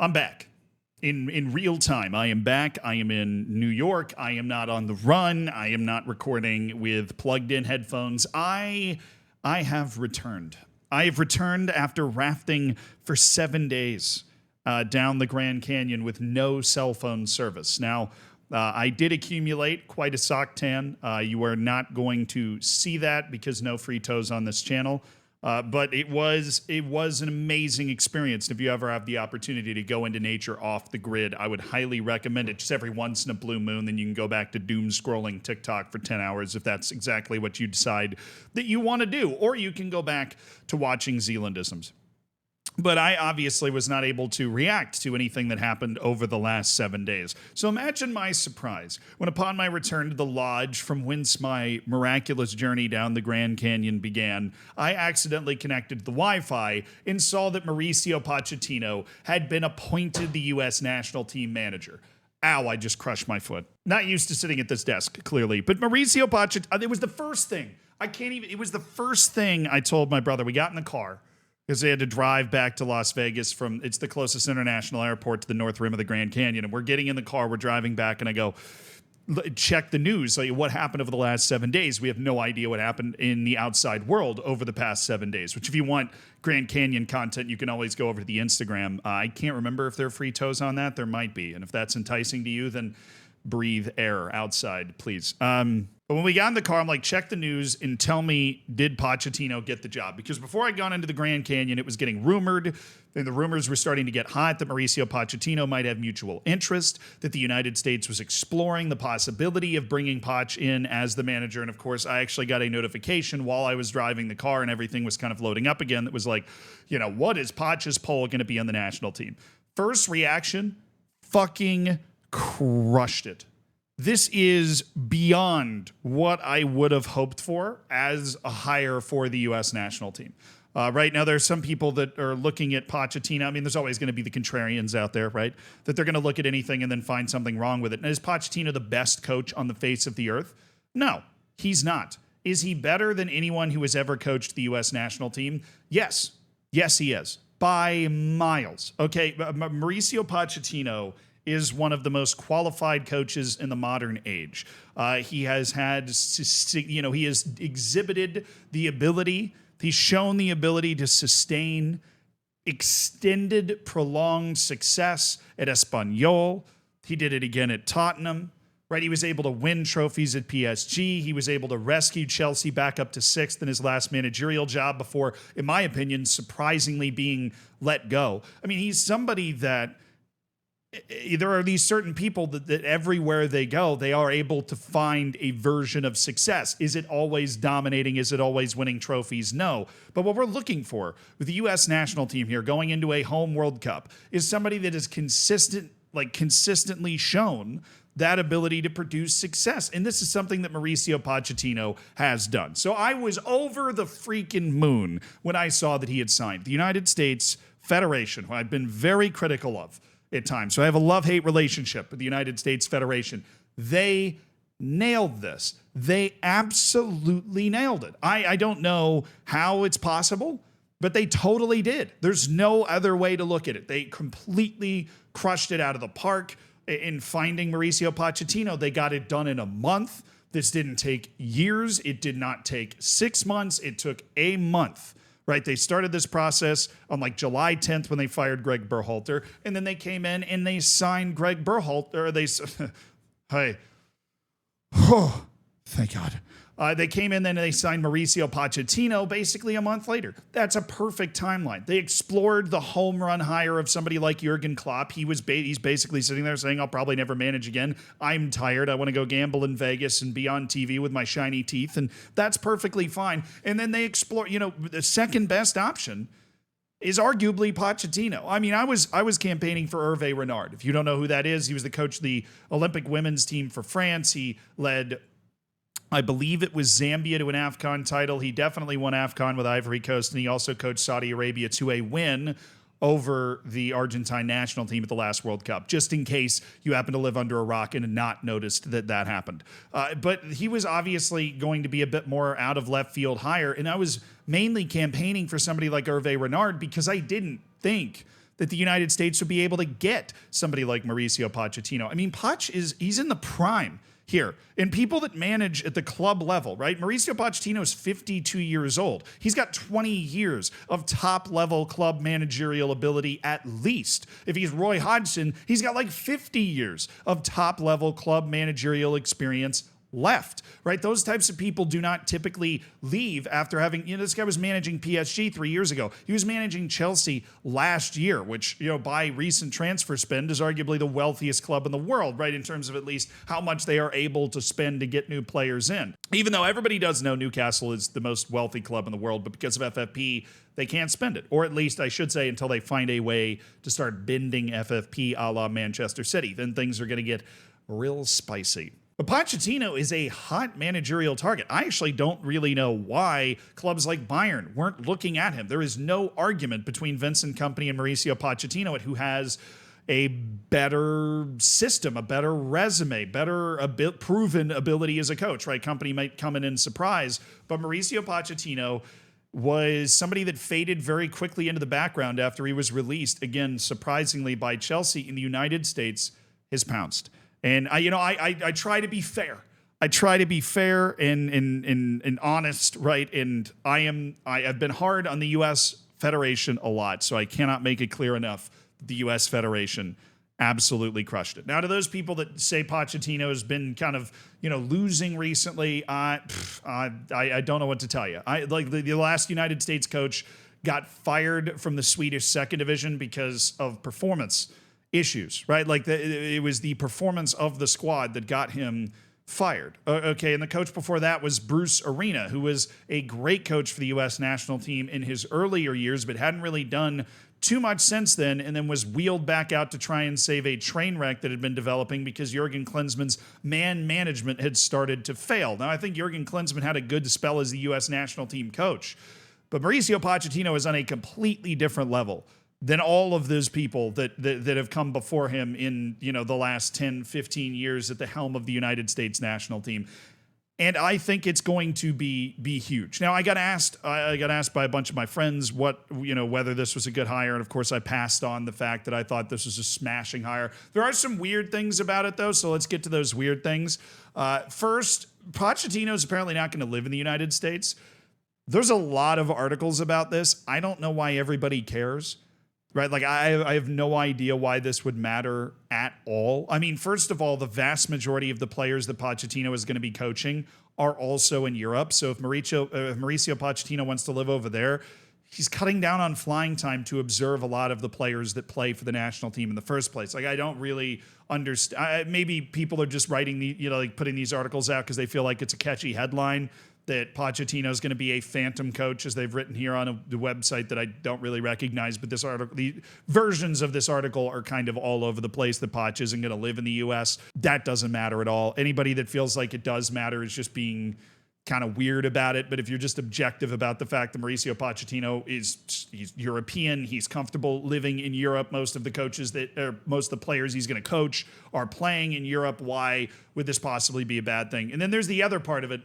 I'm back in real time. I am back. I am in New York. I am not on the run. I am not recording with plugged in headphones. I have returned. I have returned after rafting for 7 days down the Grand Canyon with no cell phone service. Now, I did accumulate quite a sock tan. You are not going to see that because no free toes on this channel. But it was an amazing experience. If you ever have the opportunity to go into nature off the grid, I would highly recommend it. Just every once in a blue moon, then you can go back to doom scrolling TikTok for 10 hours if that's exactly what you decide that you want to do. Or you can go back to watching Zealandisms. But I obviously was not able to react to anything that happened over the last 7 days. So imagine my surprise when, upon my return to the lodge from whence my miraculous journey down the Grand Canyon began, I accidentally connected to the Wi-Fi and saw that Mauricio Pochettino had been appointed the U.S. national team manager. Ow, I just crushed my foot. Not used to sitting at this desk, clearly. But Mauricio Pochettino, it was the first thing. It was the first thing I told my brother. We got in the car, because they had to drive back to Las Vegas it's the closest international airport to the north rim of the Grand Canyon. And we're getting in the car, we're driving back, and I go, check the news. Like, what happened over the last 7 days? We have no idea what happened in the outside world over the past 7 days, which if you want Grand Canyon content, you can always go over to the Instagram. I can't remember if there are free toes on that. There might be. And if that's enticing to you, then breathe air outside, please. But when we got in the car, I'm like, check the news and tell me, did Pochettino get the job? Because before I got into the Grand Canyon, it was getting rumored, and the rumors were starting to get hot that Mauricio Pochettino might have mutual interest, that the United States was exploring the possibility of bringing Poch in as the manager. And of course, I actually got a notification while I was driving the car and everything was kind of loading up again that was like, what is Poch's poll going to be on the national team? First reaction, fucking crushed it. This is beyond what I would have hoped for as a hire for the U.S. national team. Right now, there's some people that are looking at Pochettino. I mean, there's always going to be the contrarians out there, right? That they're going to look at anything and then find something wrong with it. And is Pochettino the best coach on the face of the earth? No, he's not. Is he better than anyone who has ever coached the U.S. national team? Yes. Yes, he is. By miles. Okay, Mauricio Pochettino is one of the most qualified coaches in the modern age. He has exhibited the ability, he's shown the ability to sustain extended, prolonged success at Espanyol. He did it again at Tottenham, right? He was able to win trophies at PSG. He was able to rescue Chelsea back up to 6th in his last managerial job before, in my opinion, surprisingly being let go. I mean, he's somebody that there are these certain people that everywhere they go, they are able to find a version of success. Is it always dominating? Is it always winning trophies? No. But what we're looking for with the U.S. national team here going into a home World Cup is somebody that is consistently shown that ability to produce success. And this is something that Mauricio Pochettino has done. So I was over the freaking moon when I saw that he had signed. The United States Federation, who I've been very critical of at times. So I have a love-hate relationship with the United States Federation. They nailed this. They absolutely nailed it. I don't know how it's possible, but they totally did. There's no other way to look at it. They completely crushed it out of the park in finding Mauricio Pochettino. They got it done in a month. This didn't take years. It did not take 6 months. It took a month. Right, they started this process on like July 10th when they fired Greg Berhalter, and then they came in and they signed Greg Berhalter. Hey, oh, thank God. They came in then and they signed Mauricio Pochettino basically a month later. That's a perfect timeline. They explored the home run hire of somebody like Jurgen Klopp. He's basically sitting there saying, I'll probably never manage again. I'm tired. I want to go gamble in Vegas and be on TV with my shiny teeth. And that's perfectly fine. And then they explore, the second best option is arguably Pochettino. I mean, I was campaigning for Hervé Renard. If you don't know who that is, he was the coach of the Olympic women's team for France. He led, I believe it was Zambia to an AFCON title. He definitely won AFCON with Ivory Coast, and he also coached Saudi Arabia to a win over the Argentine national team at the last World Cup, just in case you happen to live under a rock and not noticed that happened. But he was obviously going to be a bit more out of left field hire, and I was mainly campaigning for somebody like Hervé Renard because I didn't think that the United States would be able to get somebody like Mauricio Pochettino. I mean, he's in the prime here. And people that manage at the club level, right? Mauricio Pochettino is 52 years old. He's got 20 years of top-level club managerial ability at least. If he's Roy Hodgson, he's got like 50 years of top-level club managerial experience left, right? Those types of people do not typically leave after having, this guy was managing PSG 3 years ago. He was managing Chelsea last year, which, by recent transfer spend is arguably the wealthiest club in the world, right? In terms of at least how much they are able to spend to get new players in. Even though everybody does know Newcastle is the most wealthy club in the world, but because of FFP, they can't spend it. Or at least I should say until they find a way to start bending FFP a la Manchester City. Then things are going to get real spicy. But Pochettino is a hot managerial target. I actually don't really know why clubs like Bayern weren't looking at him. There is no argument between Vincent Kompany and Mauricio Pochettino at who has a better system, a better resume, proven ability as a coach, right? Kompany might come in and surprise, but Mauricio Pochettino was somebody that faded very quickly into the background after he was released, again, surprisingly by Chelsea. In the United States, has pounced. And I try to be fair. I try to be fair and honest, right? And I've been hard on the U.S. Federation a lot, so I cannot make it clear enough that the U.S. Federation absolutely crushed it. Now, to those people that say Pochettino has been kind of losing recently, I don't know what to tell you. The last United States coach got fired from the Swedish second division because of performance issues, right? It was the performance of the squad that got him fired. Okay, and the coach before that was Bruce Arena, who was a great coach for the U.S. national team in his earlier years, but hadn't really done too much since then, and then was wheeled back out to try and save a train wreck that had been developing because Jurgen Klinsmann's man management had started to fail. Now, I think Jurgen Klinsmann had a good spell as the U.S. national team coach, but Mauricio Pochettino is on a completely different level than all of those people that have come before him in the last 10, 15 years at the helm of the United States national team. And I think it's going to be huge. Now, I got asked by a bunch of my friends whether this was a good hire, and of course I passed on the fact that I thought this was a smashing hire. There are some weird things about it though, so let's get to those weird things. First, Pochettino is apparently not going to live in the United States. There's a lot of articles about this. I don't know why everybody cares. Right? I have no idea why this would matter at all. I mean, first of all, the vast majority of the players that Pochettino is going to be coaching are also in Europe. So if Mauricio Pochettino wants to live over there, he's cutting down on flying time to observe a lot of the players that play for the national team in the first place. I don't really understand. Maybe people are just writing putting these articles out because they feel like it's a catchy headline that Pochettino is going to be a phantom coach, as they've written here on the website that I don't really recognize. But this article, the versions of this article are kind of all over the place. That Poch isn't going to live in the U.S. That doesn't matter at all. Anybody that feels like it does matter is just being kind of weird about it. But if you're just objective about the fact that Mauricio Pochettino he's European, he's comfortable living in Europe. Most of the players he's going to coach are playing in Europe. Why would this possibly be a bad thing? And then there's the other part of it,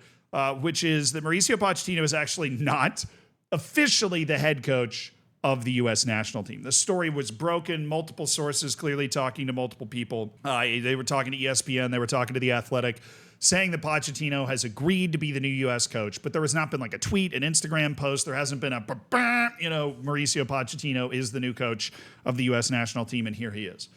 which is that Mauricio Pochettino is actually not officially the head coach of the U.S. national team. The story was broken, multiple sources clearly talking to multiple people. They were talking to ESPN, they were talking to The Athletic, saying that Pochettino has agreed to be the new U.S. coach, but there has not been like a tweet, an Instagram post. There hasn't been Mauricio Pochettino is the new coach of the U.S. national team, and here he is.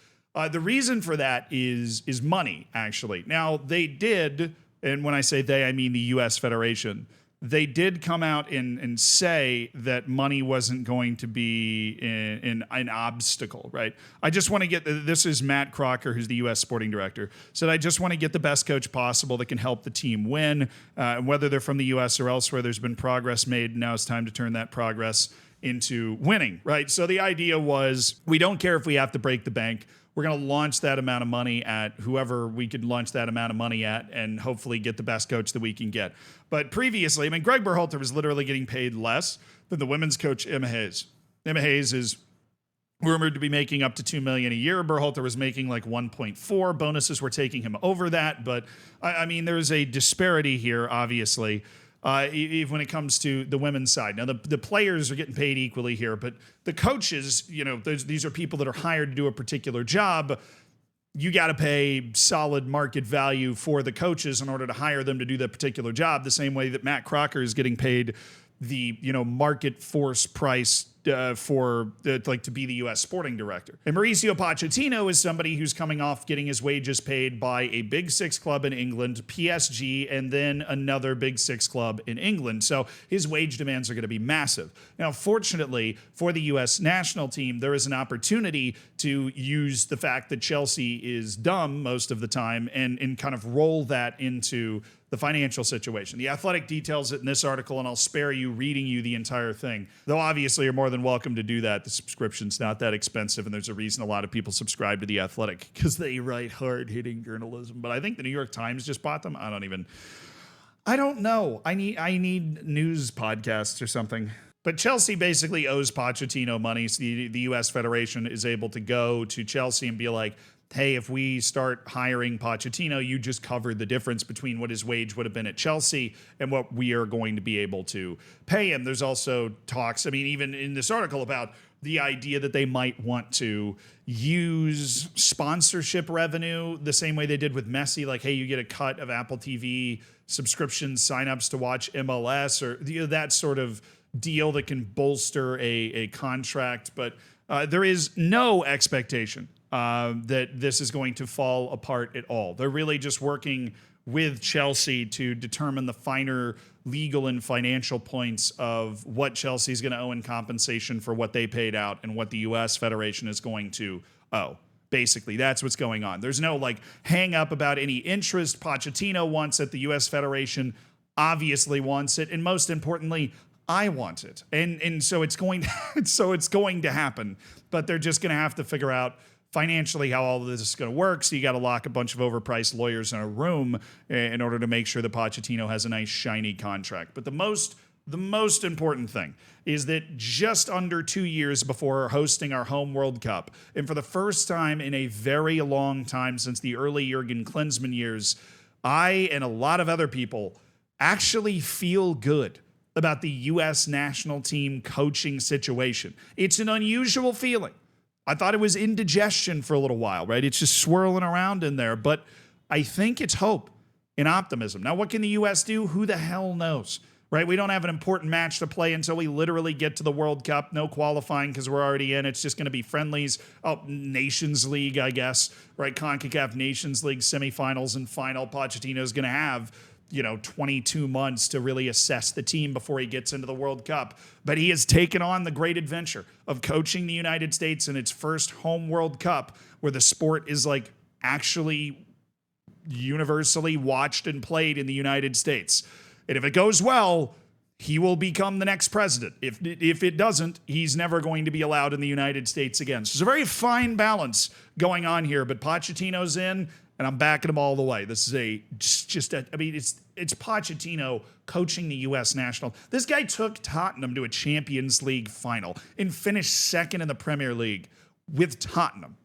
The reason for that is money, actually. Now, they did... And when I say they, I mean the U.S. Federation. They did come out and say that money wasn't going to be an obstacle, right? I just want to get, this is Matt Crocker, who's the U.S. sporting director, said, I just want to get the best coach possible that can help the team win. And whether they're from the U.S. or elsewhere, there's been progress made. Now it's time to turn that progress into winning, right? So the idea was, we don't care if we have to break the bank. We're going to launch that amount of money at whoever we could launch that amount of money at and hopefully get the best coach that we can get. But previously, Greg Berhalter was literally getting paid less than the women's coach, Emma Hayes. Emma Hayes is rumored to be making up to $2 million a year. Berhalter was making like 1.4. Bonuses were taking him over that. But, there's a disparity here, obviously. even when it comes to the women's side. Now, the players are getting paid equally here, but the coaches, these are people that are hired to do a particular job. You got to pay solid market value for the coaches in order to hire them to do that particular job, the same way that Matt Crocker is getting paid the market force price to be the U.S. sporting director. And Mauricio Pochettino is somebody who's coming off getting his wages paid by a Big Six club in England, PSG, and then another Big Six club in England. So his wage demands are going to be massive. Now, fortunately for the U.S. national team, there is an opportunity to use the fact that Chelsea is dumb most of the time and kind of roll that into the financial situation. The Athletic details it in this article, and I'll spare you reading you the entire thing. Though obviously you're more than welcome to do that. The subscription's not that expensive, and there's a reason a lot of people subscribe to The Athletic, because they write hard-hitting journalism. But I think the New York Times just bought them. I don't know. I need news podcasts or something. But Chelsea basically owes Pochettino money, so the U.S. Federation is able to go to Chelsea and be like, hey, if we start hiring Pochettino, you just covered the difference between what his wage would have been at Chelsea and what we are going to be able to pay him. There's also talks, even in this article, about the idea that they might want to use sponsorship revenue the same way they did with Messi. Like, hey, you get a cut of Apple TV subscription signups to watch MLS, or that sort of deal that can bolster a contract. But there is no expectation that this is going to fall apart at all. They're really just working with Chelsea to determine the finer legal and financial points of what Chelsea's going to owe in compensation for what they paid out and what the U.S. Federation is going to owe. Basically, that's what's going on. There's no hang up about any interest. Pochettino wants it. The U.S. Federation obviously wants it. And most importantly, I want it. And so it's going to happen. But they're just going to have to figure out financially how all of this is going to work. So you got to lock a bunch of overpriced lawyers in a room in order to make sure that Pochettino has a nice shiny contract. But the most important thing is that just under 2 years before hosting our home World Cup, and for the first time in a very long time since the early Jurgen Klinsmann years, I and a lot of other people actually feel good about the U.S. national team coaching situation. It's an unusual feeling. I thought it was indigestion for a little while, right? It's just swirling around in there, but I think it's hope and optimism. Now, what can the U.S. do? Who the hell knows, right? We don't have an important match to play until we literally get to the World Cup. No qualifying because we're already in. It's just going to be friendlies. Oh, Nations League, I guess, right? CONCACAF Nations League semifinals and final. Pochettino's going to have 22 months to really assess the team before he gets into the World Cup. But he has taken on the great adventure of coaching the United States in its first home World Cup, where the sport is actually universally watched and played in the United States. And if it goes well, he will become the next president. If it doesn't, he's never going to be allowed in the United States again. So there's a very fine balance going on here, but Pochettino's in, and I'm backing him all the way. This is it's Pochettino coaching the U.S. national. This guy took Tottenham to a Champions League final and finished second in the Premier League with Tottenham.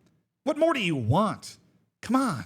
What more do you want? Come on.